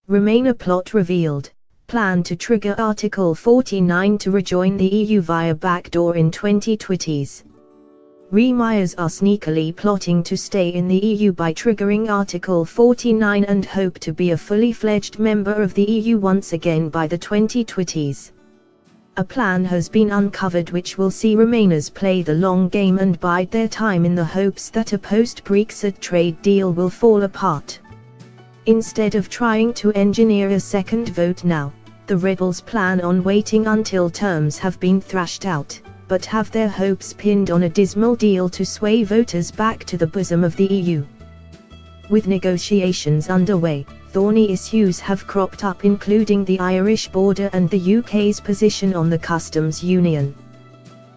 Remainer plot revealed. Plan to trigger Article 49 to rejoin the EU via backdoor in 2020s. Remainers are sneakily plotting to stay in the EU by triggering Article 49 and hope to be a fully fledged member of the EU once again by the 2020s. A plan has been uncovered which will see Remainers play the long game and bide their time in the hopes that a post-Brexit trade deal will fall apart. Instead of trying to engineer a second vote now, the rebels plan on waiting until terms have been thrashed out, but have their hopes pinned on a dismal deal to sway voters back to the bosom of the EU. With negotiations underway, thorny issues have cropped up including the Irish border and the UK's position on the customs union.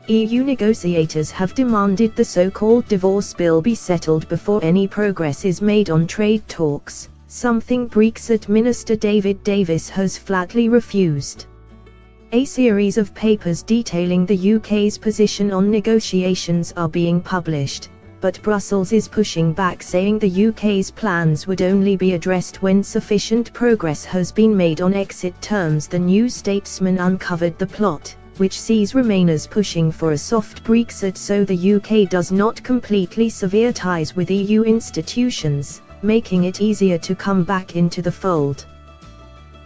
EU negotiators have demanded the so-called divorce bill be settled before any progress is made on trade talks, something Brexit Minister David Davis has flatly refused. A series of papers detailing the UK's position on negotiations are being published, but Brussels is pushing back, saying the UK's plans would only be addressed when sufficient progress has been made on exit terms. The New Statesman uncovered the plot, which sees Remainers pushing for a soft Brexit so the UK does not completely sever ties with EU institutions, making it easier to come back into the fold.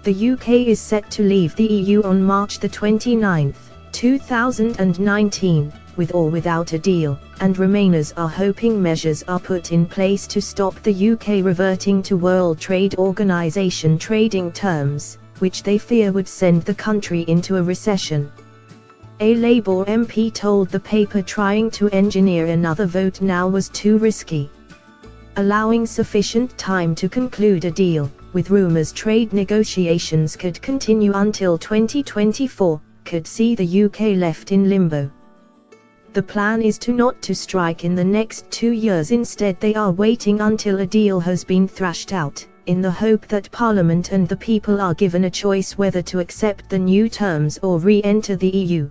The UK is set to leave the EU on March 29, 2019, with or without a deal, and Remainers are hoping measures are put in place to stop the UK reverting to World Trade Organization trading terms, which they fear would send the country into a recession. A Labour MP told the paper trying to engineer another vote now was too risky. Allowing sufficient time to conclude a deal, with rumours trade negotiations could continue until 2024, could see the UK left in limbo. The plan is not to strike in the next 2 years. Instead they are waiting until a deal has been thrashed out, in the hope that Parliament and the people are given a choice whether to accept the new terms or re-enter the EU.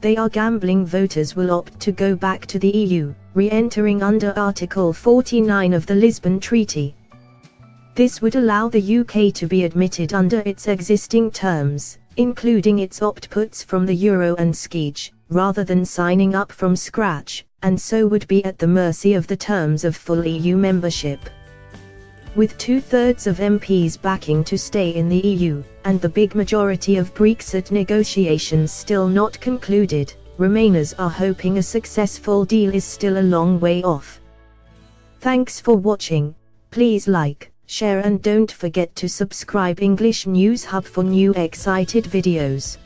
They are gambling voters will opt to go back to the EU, re-entering under Article 49 of the Lisbon Treaty. This would allow the UK to be admitted under its existing terms, including its opt-puts from the Euro and SCIG, rather than signing up from scratch, and so would be at the mercy of the terms of full EU membership. With 2/3 of MPs backing to stay in the EU, and the big majority of Brexit negotiations still not concluded, Remainers are hoping a successful deal is still a long way off. Thanks for watching. Please like, share and don't forget to subscribe English News Hub for new excited videos.